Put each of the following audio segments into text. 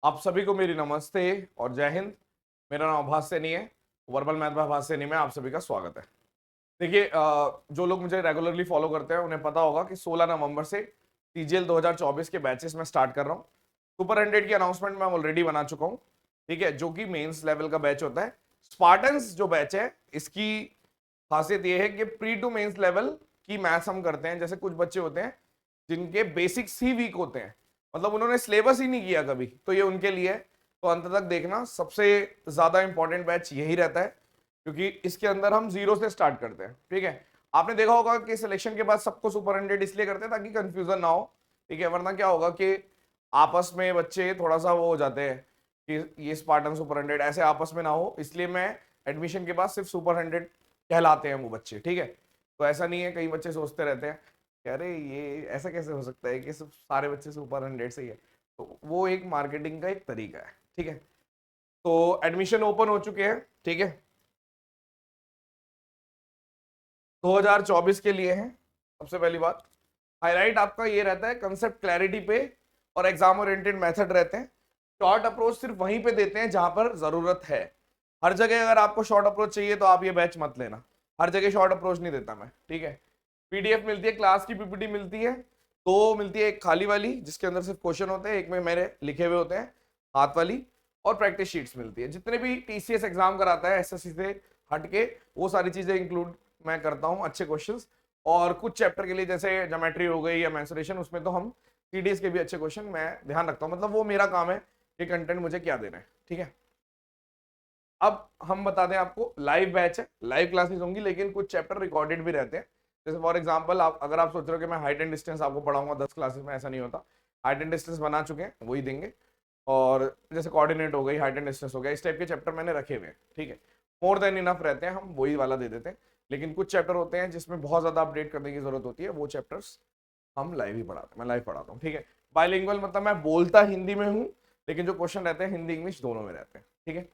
आप सभी को मेरी नमस्ते और जय हिंद। मेरा नाम आभास सैनी है। वर्बल मैथ बाय आभास सैनी में आप सभी का स्वागत है। देखिए, जो लोग मुझे रेगुलरली फॉलो करते हैं उन्हें पता होगा कि 16 नवंबर से सीजीएल 2024 के बैचेस में स्टार्ट कर रहा हूँ। सुपर 100 की अनाउंसमेंट मैं ऑलरेडी बना चुका हूँ, ठीक है, जो कि मेंस लेवल का बैच होता है। स्पार्टन्स जो बैच है, इसकी खासियत ये है कि प्री टू मेंस लेवल की मैथ्स हम करते हैं। जैसे कुछ बच्चे होते हैं जिनके बेसिक्स ही वीक होते हैं, मतलब उन्होंने सिलेबस ही नहीं किया कभी, तो ये उनके लिए है। तो अंत तक देखना, सबसे ज्यादा इंपॉर्टेंट बैच यही रहता है, क्योंकि इसके अंदर हम जीरो से स्टार्ट करते हैं। ठीक है, आपने देखा होगा कि सिलेक्शन के बाद सबको सुपर 100 इसलिए करते हैं ताकि कंफ्यूजन ना हो। ठीक है, वरना क्या होगा कि आपस में बच्चे थोड़ा सा वो हो जाते हैं कि ये स्पार्टन सुपर 100 ऐसे आपस में ना हो, इसलिए मैं एडमिशन के बाद सिर्फ सुपर 100 कहलाते हैं वो बच्चे। ठीक है, तो ऐसा नहीं है, कई बच्चे सोचते रहते हैं कि अरे ये ऐसा कैसे हो सकता है कि सिर्फ सारे बच्चे सुपर 100 से ही है। तो वो एक मार्केटिंग का एक तरीका है। ठीक है, तो एडमिशन ओपन हो चुके हैं। ठीक है, 2024 के लिए है। सबसे पहली बात, हाईलाइट आपका ये रहता है कंसेप्ट क्लैरिटी पे और एग्जाम ओरिएंटेड मेथड रहते हैं। शॉर्ट अप्रोच सिर्फ वहीं पे देते हैं जहां पर जरूरत है। हर जगह अगर आपको शॉर्ट अप्रोच चाहिए तो आप ये बैच मत लेना, हर जगह शॉर्ट अप्रोच नहीं देता मैं। ठीक है, पीडीएफ मिलती है, क्लास की पीपीटी मिलती है, तो मिलती है एक खाली वाली जिसके अंदर सिर्फ क्वेश्चन होते हैं, एक में मेरे लिखे हुए होते हैं हाथ वाली, और प्रैक्टिस शीट्स मिलती है। जितने भी टीसीएस एग्जाम कराता है एसएससी से हटके, वो सारी चीजें इंक्लूड मैं करता हूँ, अच्छे क्वेश्चंस। और कुछ चैप्टर के लिए जैसे ज्योमेट्री हो गई या मेंसुरेशन, उसमें तो हम सीडीएस के भी अच्छे क्वेश्चन मैं ध्यान रखता हूँ, मतलब वो मेरा काम है कि कंटेंट मुझे क्या देना है। ठीक है, अब हम बता दें आपको, लाइव बैच है, लाइव क्लासेस होंगी, लेकिन कुछ चैप्टर रिकॉर्डेड भी रहते हैं। जैसे फॉर एग्जांपल, आप अगर आप सोच रहे हो कि मैं हाइट एंड डिस्टेंस आपको पढ़ाऊंगा 10 क्लासेस में, ऐसा नहीं होता। हाइट एंड डिस्टेंस बना चुके हैं, वही देंगे। और जैसे कोऑर्डिनेट हो गई, हाइट एंड डिस्टेंस हो गया, इस टाइप के चैप्टर मैंने रखे हुए हैं। ठीक है, मोर देन इनफ रहते हैं, हम वही वाला दे देते हैं। लेकिन कुछ चैप्टर होते हैं जिसमें बहुत ज्यादा अपडेट करने की जरूरत होती है, वो चैप्टर्स हम लाइव ही पढ़ाते हैं, मैं लाइव पढ़ाता हूँ। ठीक है, बाइलिंगुअल मतलब मैं बोलता हिंदी में हूँ, लेकिन जो क्वेश्चन रहते हैं हिंदी इंग्लिश दोनों में रहते हैं। ठीक है,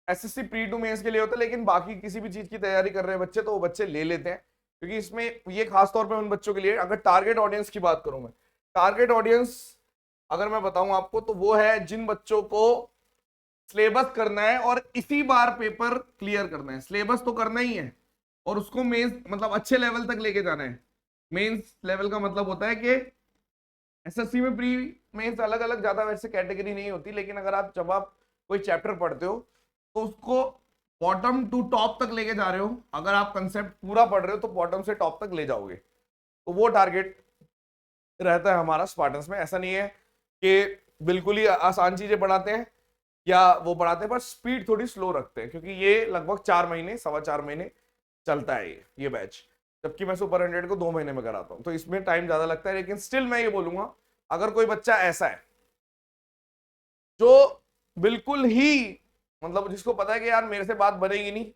एसएससी प्री टू मेंस के लिए होता है, लेकिन बाकी किसी भी चीज की तैयारी कर रहे हैं बच्चे तो वो बच्चे ले लेते हैं, क्योंकि इसमें ये खास तौर पे उन बच्चों के लिए। अगर टारगेट ऑडियंस की बात करूं मैं, टारगेट ऑडियंस अगर मैं बताऊं आपको, तो वो है जिन बच्चों को सिलेबस करना है और इसी बार पेपर क्लियर करना है। सिलेबस तो करना ही है और उसको मेंस मतलब अच्छे लेवल तक लेके जाना है। मेंस लेवल का मतलब होता है कि एसएससी में प्री मेंस अलग अलग ज्यादा वैसे कैटेगरी नहीं होती, लेकिन अगर आप जब आप कोई चैप्टर पढ़ते हो तो उसको बॉटम टू टॉप तक लेके जा रहे हो। अगर आप कंसेप्ट पूरा पढ़ रहे हो तो बॉटम से टॉप तक ले जाओगे, तो वो टारगेट रहता है हमारा स्पार्टन्स में। ऐसा नहीं है कि बिल्कुल ही आसान चीजें पढ़ाते हैं या वो पढ़ाते हैं, पर स्पीड थोड़ी स्लो रखते हैं, क्योंकि ये लगभग 4 महीने, 4.25 महीने चलता है ये बैच। जबकि मैं सुपर 100 को 2 महीने में कराता हूँ, तो इसमें टाइम ज्यादा लगता है। लेकिन स्टिल मैं ये बोलूंगा, अगर कोई बच्चा ऐसा है जो बिल्कुल ही मतलब जिसको पता है कि यार मेरे से बात बनेगी नहीं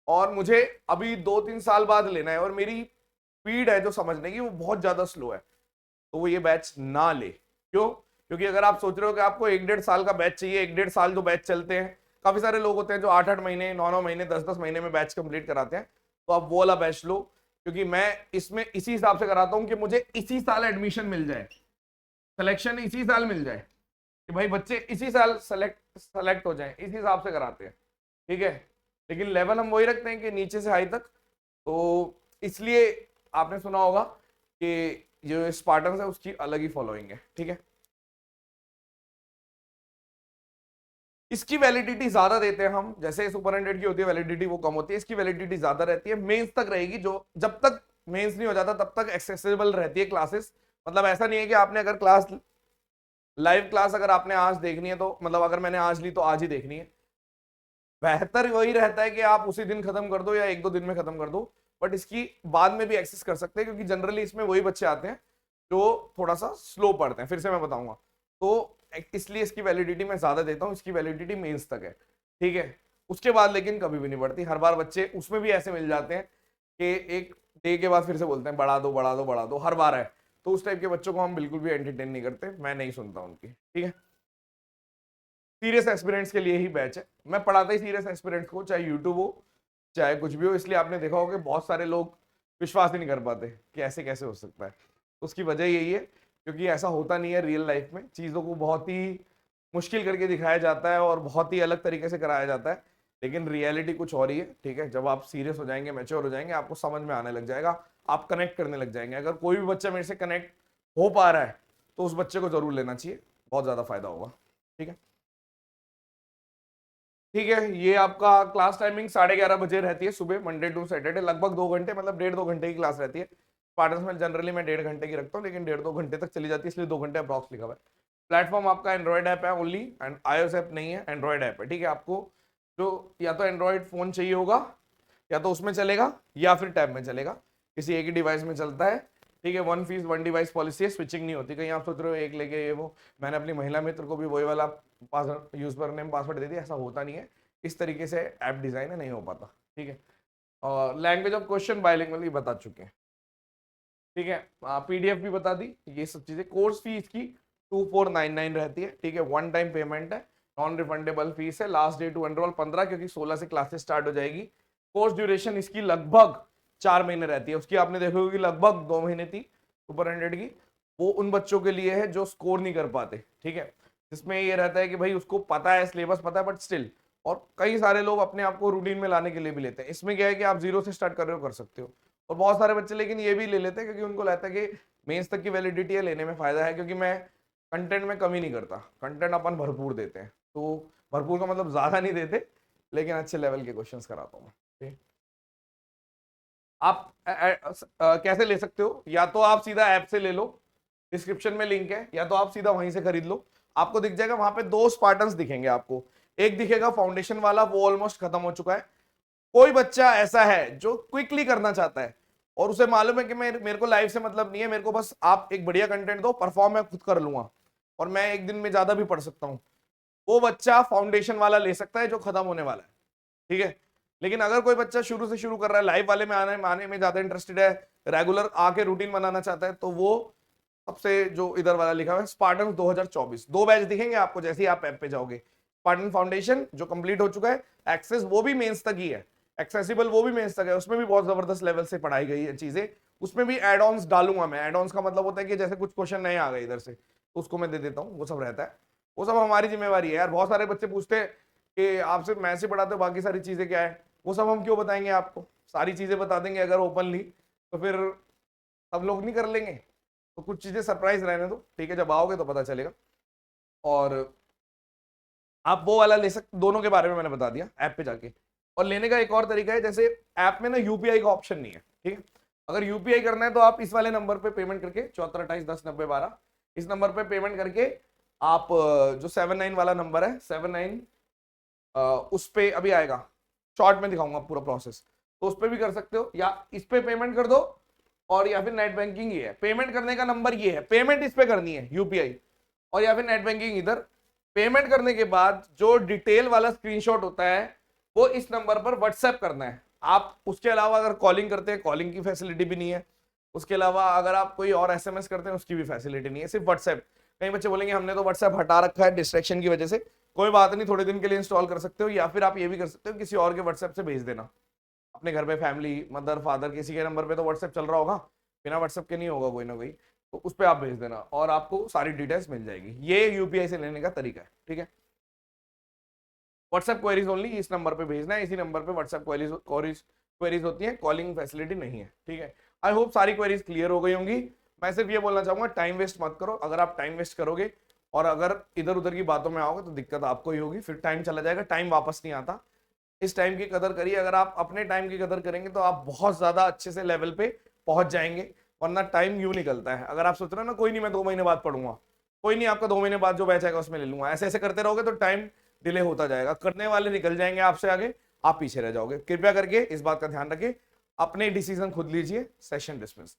और मुझे अभी 2-3 साल बाद लेना है और मेरी स्पीड है जो समझने की वो बहुत ज्यादा स्लो है, तो वो ये बैच ना ले। क्यों? क्योंकि अगर आप सोच रहे हो कि आपको 1-1.5 साल का बैच चाहिए, 1-1.5 साल जो बैच चलते हैं, काफी सारे लोग होते हैं जो 8-8 महीने, 9-9 महीने, 10-10 महीने में बैच कंप्लीट कराते हैं, तो आप वो वाला बैच लो। क्योंकि मैं इसमें इसी हिसाब से कराता हूं कि मुझे इसी साल एडमिशन मिल जाए, सिलेक्शन इसी साल मिल जाए, कि भाई बच्चे इसी साल सेलेक्ट हो जाएं, इस हिसाब से कराते हैं। ठीक है, लेकिन लेवल हम वही रखते हैं कि नीचे से हाई तक। तो इसलिए आपने सुना होगा कि जो स्पार्टन्स है उसकी अलग ही फॉलोइंग है। ठीक है, इसकी वैलिडिटी ज्यादा देते हैं हम, जैसे सुपर 100 की होती है वैलिडिटी वो कम होती है, इसकी वैलिडिटी ज्यादा रहती है, मेंस तक रहेगी। जो जब तक मेंस नहीं हो जाता तब तक एक्सेसिबल रहती है क्लासेस। मतलब ऐसा नहीं है कि आपने अगर क्लास, लाइव क्लास अगर आपने आज देखनी है तो मतलब अगर मैंने आज ली तो आज ही देखनी है। बेहतर वही रहता है कि आप उसी दिन खत्म कर दो या 1-2 दिन में खत्म कर दो, बट इसकी बाद में भी एक्सेस कर सकते हैं, क्योंकि जनरली इसमें वही बच्चे आते हैं जो थोड़ा सा स्लो पढ़ते हैं। फिर से मैं बताऊंगा, तो इसलिए इसकी वैलिडिटी मैं ज्यादा देता हूँ, इसकी वैलिडिटी मेंस तक है। ठीक है, उसके बाद लेकिन कभी भी नहीं बढ़ती। हर बार बच्चे उसमें भी ऐसे मिल जाते हैं कि एक डे के बाद फिर से बोलते हैं बढ़ा दो बढ़ा दो बढ़ा दो, हर बार है। तो उस टाइप के बच्चों को हम बिल्कुल भी एंटरटेन नहीं करते, मैं नहीं सुनता उनकी। ठीक है, सीरियस एस्पिरेंट्स के लिए ही बैच है, मैं पढ़ाता ही सीरियस एस्पिरेंट्स को, चाहे यूट्यूब हो चाहे कुछ भी हो। इसलिए आपने देखा होगा बहुत सारे लोग विश्वास ही नहीं कर पाते कि ऐसे कैसे हो सकता है। उसकी वजह यही है क्योंकि ऐसा होता नहीं है रियल लाइफ में, चीज़ों को बहुत ही मुश्किल करके दिखाया जाता है और बहुत ही अलग तरीके से कराया जाता है, लेकिन रियलिटी कुछ और ही है। ठीक है, जब आप सीरियस हो जाएंगे, मैच्योर हो जाएंगे, आपको समझ में आने लग जाएगा, आप कनेक्ट करने लग जाएंगे। अगर कोई भी बच्चा मेरे से कनेक्ट हो पा रहा है तो उस बच्चे को जरूर लेना चाहिए, बहुत ज्यादा फायदा होगा। ठीक है, ठीक है, ये आपका क्लास टाइमिंग 11:30 बजे रहती है सुबह, मंडे टू सैटरडे, लगभग 2 घंटे, मतलब 1.5-2 घंटे की क्लास रहती है। स्पार्टन्स में जनरली मैं 1.5 घंटे की रखता हूँ, लेकिन 1.5-2 घंटे तक चली जाती है, इसलिए 2 घंटे अप्रॉक्स लिखा हुआ है। प्लेटफॉर्म आपका एंड्रॉइड ऐप है ओनली, एंड iOS ऐप नहीं है, एंड्रॉइड ऐप है। ठीक है, आपको जो या तो एंड्रॉइड फोन चाहिए होगा, या तो उसमें चलेगा, या फिर टैब में चलेगा, किसी एक ही डिवाइस में चलता है। ठीक है, one fees one device policy है, स्विचिंग नहीं होती। कहीं आप सोच रहे हो एक लेके ये वो, मैंने अपनी महिला मित्र को भी वही वाला पासवर्ड, यूजर नेम पासवर्ड दे दिया, ऐसा होता नहीं है। इस तरीके से ऐप डिजाइन है, नहीं हो पाता। ठीक है, और लैंग्वेज ऑफ क्वेश्चन बाइलिंगुअल भी बता चुके हैं। ठीक है, पीडीएफ भी बता दी, ये सब चीजें। कोर्स फी इसकी 2499 रहती है। ठीक है, वन टाइम पेमेंट है, नॉन रिफंडेबल फीस है। लास्ट डे टू एनरोल 15, क्योंकि 16 से क्लासेस स्टार्ट हो जाएगी। कोर्स ड्यूरेशन इसकी लगभग 4 महीने रहती है। उसकी आपने देखोगे कि लगभग 2 महीने थी सुपर 100 की, वो उन बच्चों के लिए है जो स्कोर नहीं कर पाते। ठीक है, जिसमें ये रहता है कि भाई उसको पता है, सिलेबस पता है, बट स्टिल, और कई सारे लोग अपने आप को रूटीन में लाने के लिए भी लेते हैं। इसमें क्या है कि आप जीरो से स्टार्ट कर रहे हो, कर सकते हो। और बहुत सारे बच्चे लेकिन ये भी ले लेते हैं, क्योंकि उनको लगता है कि मेंस तक की वैलिडिटी है, लेने में फायदा है, क्योंकि मैं कंटेंट में कमी नहीं करता, कंटेंट अपन भरपूर देते हैं। तो भरपूर का मतलब ज्यादा नहीं देते, लेकिन अच्छे लेवल के क्वेश्चंस कराता हूँ मैं। आप कैसे ले सकते हो, या तो आप सीधा ऐप से ले लो, डिस्क्रिप्शन में लिंक है, या तो आप सीधा वहीं से खरीद लो। आपको दिख जाएगा वहां पे 2 स्पार्टन्स दिखेंगे आपको। एक दिखेगा फाउंडेशन वाला, वो ऑलमोस्ट खत्म हो चुका है। कोई बच्चा ऐसा है जो क्विकली करना चाहता है और उसे मालूम है कि मेरे को लाइव से मतलब नहीं है, मेरे को बस आप एक बढ़िया कंटेंट दो, परफॉर्म मैं खुद कर लूंगा और मैं एक दिन में ज्यादा भी पढ़ सकता हूं, वो बच्चा फाउंडेशन वाला ले सकता है जो खत्म होने वाला है। ठीक है, लेकिन अगर कोई बच्चा शुरू से शुरू कर रहा है, लाइव वाले में आने में ज्यादा इंटरेस्टेड है, रेगुलर आके रूटीन बनाना चाहता है, तो वो सबसे जो इधर वाला लिखा हुआ है स्पार्टन 2024, 2 बैच दिखेंगे आपको जैसे ही आप ऐप पे जाओगे। स्पार्टन फाउंडेशन जो कंप्लीट हो चुका है, एक्सेस वो भी मेंस तक ही है, एक्सेसिबल वो भी मेंस तक है, उसमें भी बहुत जबरदस्त लेवल से पढ़ाई गई है चीजें। उसमें भी एड ऑन्स डालूंगा मैं। एड ऑन्स का मतलब होता है कि जैसे कुछ क्वेश्चन नए आ गए इधर से, तो उसको मैं दे देता हूँ, वो सब रहता है। वो सब हमारी जिम्मेवारी है यार। बहुत सारे बच्चे पूछते हैं कि आप सिर्फ मैथ्स ही पढ़ाते हो, बाकी सारी चीजें क्या है? वो सब हम क्यों बताएंगे आपको? सारी चीजें बता देंगे अगर ओपनली, तो फिर सब लोग नहीं कर लेंगे। तो कुछ चीजें सरप्राइज रहने दो, ठीक है, जब आओगे तो पता चलेगा। और आप वो वाला ले सकते, दोनों के बारे में मैंने बता दिया ऐप पे जाके। और लेने का एक और तरीका है, जैसे ऐप में ना यूपीआई का ऑप्शन नहीं है। ठीक है, अगर यूपीआई करना है तो आप इस वाले नंबर पे पेमेंट करके 7428109012, इस नंबर पे पेमेंट करके आप जो 79 वाला नंबर है 79, उस पे अभी आएगा, शॉर्ट में दिखाऊंगा पूरा प्रोसेस, तो उस पे भी कर सकते हो, या इस पे पेमेंट कर दो, और या फिर नेट बैंकिंग ही है। पेमेंट करने का नंबर ये है, पेमेंट इस पे करनी है यूपीआई, और या फिर नेट बैंकिंग इधर। पेमेंट करने के बाद जो डिटेल वाला स्क्रीनशॉट होता है वो इस नंबर पर व्हाट्सएप करना है आप। उसके अलावा अगर कॉलिंग करते हैं, कॉलिंग की फैसिलिटी भी नहीं है। उसके अलावा अगर आप कोई और एसएमएस करते हैं, उसकी भी फैसिलिटी नहीं है, सिर्फ व्हाट्सएप। कई बच्चे बोलेंगे हमने तो व्हाट्सएप हटा रखा है डिस्ट्रैक्शन की वजह से। कोई बात नहीं, थोड़े दिन के लिए इंस्टॉल कर सकते हो, या फिर आप ये भी कर सकते हो किसी और के व्हाट्सएप से भेज देना। अपने घर पे फैमिली, मदर फादर, किसी के नंबर पे तो व्हाट्सएप चल रहा होगा, बिना व्हाट्सएप के नहीं होगा कोई ना कोई, तो उस पर आप भेज देना और आपको सारी डिटेल्स मिल जाएगी। ये यूपीआई से लेने का तरीका है। ठीक है, व्हाट्सएप क्वेरीज ओनली इस नंबर पे भेजना है, इसी नंबर पे व्हाट्सएप क्वेरीज होती है, कॉलिंग फैसिलिटी नहीं है। ठीक है, आई होप सारी क्वेरीज क्लियर हो गई होंगी। मैं सिर्फ ये बोलना चाहूंगा, टाइम वेस्ट मत करो। अगर आप टाइम वेस्ट करोगे और अगर इधर उधर की बातों में आओगे तो दिक्कत आपको ही होगी, फिर टाइम चला जाएगा, टाइम वापस नहीं आता। इस टाइम की कदर करिए। अगर आप अपने टाइम की कदर करेंगे तो आप बहुत ज्यादा अच्छे से लेवल पे पहुंच जाएंगे, वरना टाइम यूं निकलता है। अगर आप सोच रहे हो ना कोई नहीं मैं 2 महीने बाद पढ़ूंगा, कोई नहीं, आपका 2 महीने बाद जो बैच आएगा उसमें ले लूंगा, ऐसे ऐसे करते रहोगे तो टाइम डिले होता जाएगा, करने वाले निकल जाएंगे आपसे आगे, आप पीछे रह जाओगे। कृपया करके इस बात का ध्यान रखें, अपने डिसीजन खुद लीजिए। Session dismissed.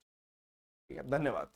ठीक है, धन्यवाद।